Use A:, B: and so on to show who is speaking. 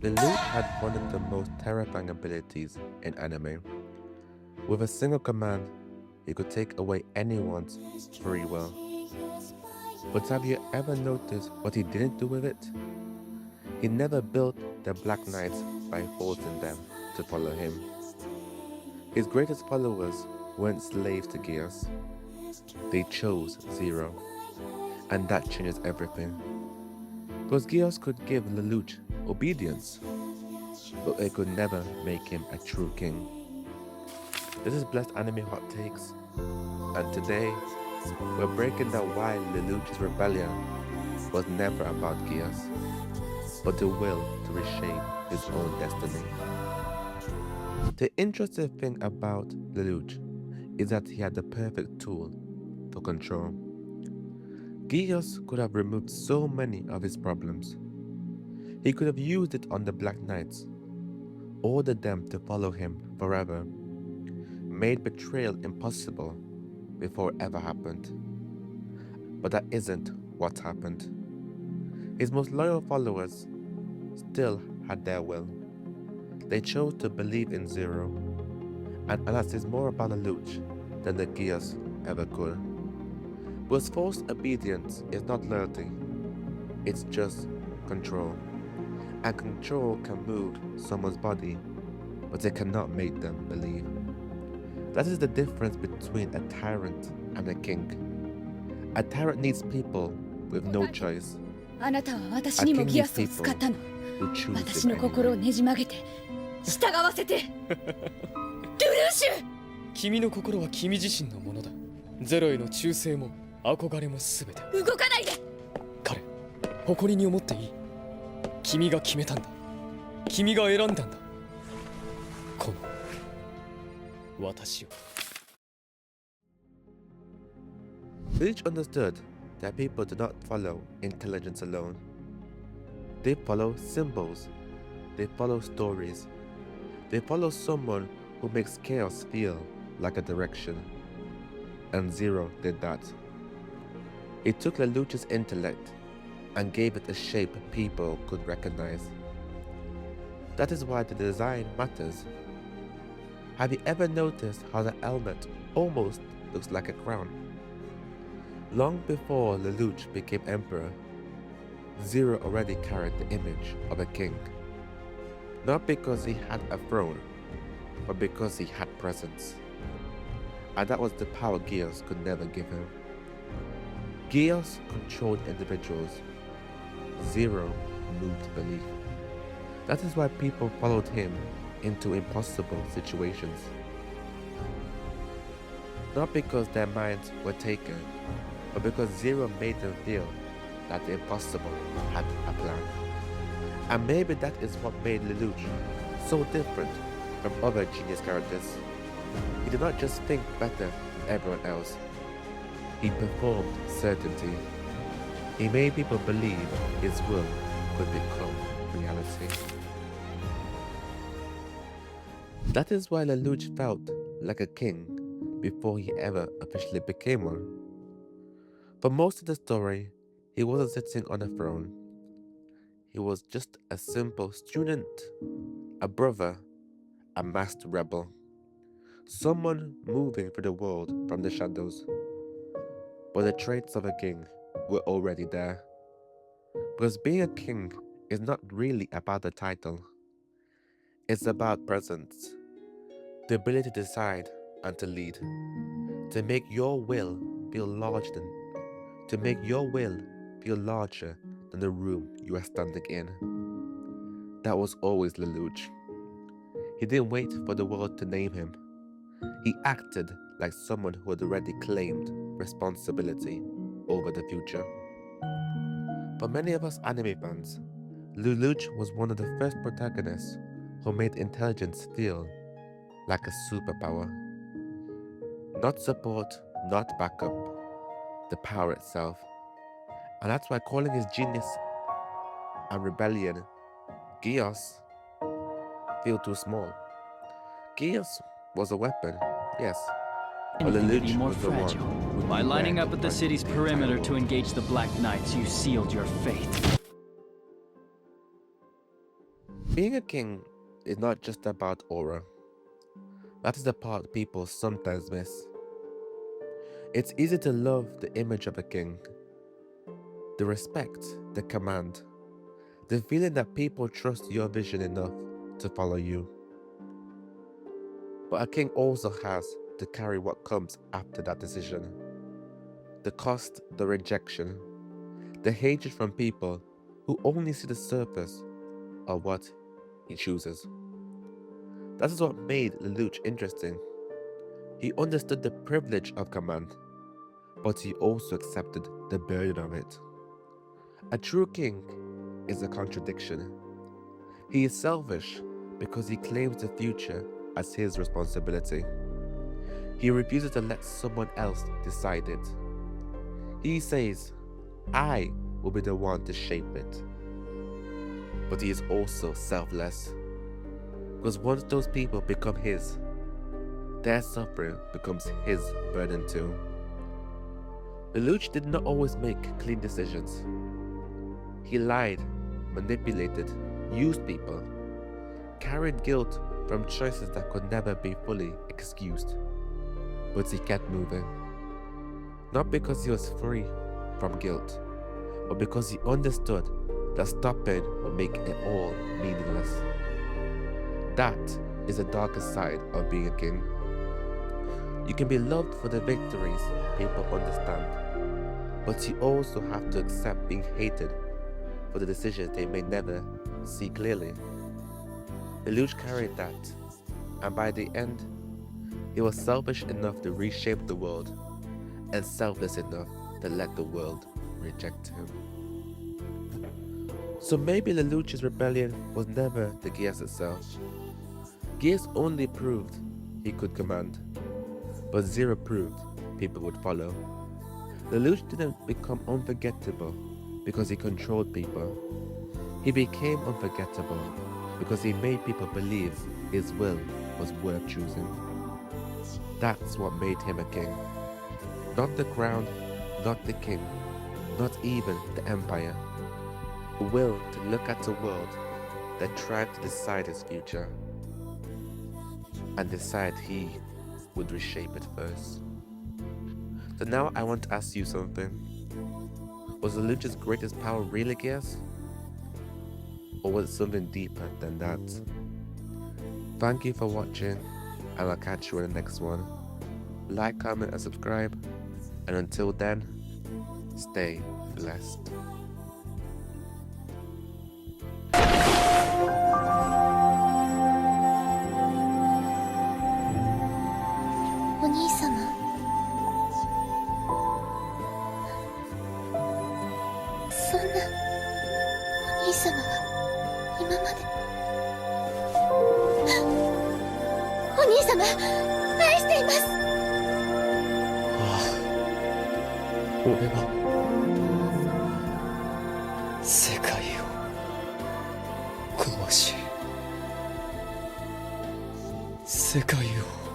A: Lelouch had one of the most terrifying abilities in anime. With a single command, he could take away anyone's free will. But have you ever noticed what he didn't do with it? He never built the Black Knights by forcing them to follow him. His greatest followers weren't slaves to Geass. They chose Zero, and that changes everything. Because Geass could give Lelouch obedience, but it could never make him a true king. This is Blessed Anime Hot Takes, and today we're breaking down why Lelouch's rebellion was never about Geass, but the will to reshape his own destiny. The interesting thing about Lelouch is that he had the perfect tool for control. Geass could have removed so many of his problems. He could have used it on the Black Knights, ordered them to follow him forever, made betrayal impossible before it ever happened. But that isn't what happened. His most loyal followers still had their will. They chose to believe in Zero, and that says more about Lelouch than the Geass ever could. Because forced obedience is not loyalty, it's just control. And control can move someone's body, but it cannot make them believe. That is the difference between a tyrant and a king. A tyrant needs people with no choice.
B: あなたは私にもギアスを使ったの。私の心をねじ曲げて従わせて。ルルーシュ。
C: 君の心は君自身のものだ。ゼロへの忠誠も憧れもすべて。
B: 動かないで。
C: 彼、誇りに思っていい。君が決めたんだ。君が選んだんだ。この私を。
A: Lelouch understood that people do not follow intelligence alone. They follow symbols. They follow stories. They follow someone who makes chaos feel like a direction. And Zero did that. He took Lelouch's intellect and gave it a shape people could recognize. That is why the design matters. Have you ever noticed how the helmet almost looks like a crown? Long before Lelouch became emperor, Zero already carried the image of a king. Not because he had a throne, but because he had presence. And that was the power Geass could never give him. Geass controlled individuals. Zero moved belief. That is why people followed him into impossible situations. Not because their minds were taken, but because Zero made them feel that the impossible had a plan. And maybe that is what made Lelouch so different from other genius characters. He did not just think better than everyone else. He performed certainty. He made people believe his will could become reality. That is why Lelouch felt like a king before he ever officially became one. For most of the story, he wasn't sitting on a throne. He was just a simple student, a brother, a masked rebel, someone moving through the world from the shadows. But the traits of a king were already there. Because being a king is not really about the title. It's about presence, the ability to decide and to lead, to make your will feel larger than the room you are standing in. That was always Lelouch. He didn't wait for the world to name him. He acted like someone who had already claimed responsibility over the future. For many of us anime fans, Lelouch was one of the first protagonists who made intelligence feel like a superpower. Not support, not backup, the power itself. And that's why calling his genius and rebellion Geass feel too small. Geass was a weapon, yes, but Lelouch
D: more
A: was the one
D: fragile.
A: who
D: By
A: knew
D: lining
A: where
D: up
A: to
D: at the
A: find
D: city's
A: the entire
D: perimeter to
A: world.
D: engage the Black Knights, you sealed your fate.
A: Being a king is not just about aura. That is the part people sometimes miss. It's easy to love the image of a king, the respect, the command, the feeling that people trust your vision enough to follow you. But a king also has to carry what comes after that decision. The cost, the rejection, the hatred from people who only see the surface of what he chooses. That is what made Lelouch interesting. He understood the privilege of command, but he also accepted the burden of it. A true king is a contradiction. He is selfish because he claims the future as his responsibility. He refuses to let someone else decide it. He says, I will be the one to shape it. But he is also selfless, because once those people become his, their suffering becomes his burden too. Lelouch did not always make clean decisions. He lied, manipulated, used people, carried guilt from choices that could never be fully excused. But he kept moving. Not because he was free from guilt, but because he understood that stopping would make it all meaningless. That is the darkest side of being a king. You can be loved for the victories people understand, but you also have to accept being hated for the decisions they may never see clearly. Lelouch carried that, and by the end, he was selfish enough to reshape the world, and selfless enough to let the world reject him. So maybe Lelouch's rebellion was never the Geass itself. Geass only proved he could command, but Zero proved people would follow. Lelouch didn't become unforgettable because he controlled people. He became unforgettable because he made people believe his will was worth choosing. That's what made him a king. Not the crown, not the king, not even the empire. The will to look at a world that tried to decide his future and decide he would reshape it first. So now I want to ask you something. Was Lelouch's greatest power really Geass? Or was it something deeper than that? Thank you for watching, and I'll catch you in the next one. Like, comment, and subscribe. And until then, stay blessed.
D: お兄様、そんなお兄様は今までお兄様愛しています。
C: 俺は世界を壊し世界を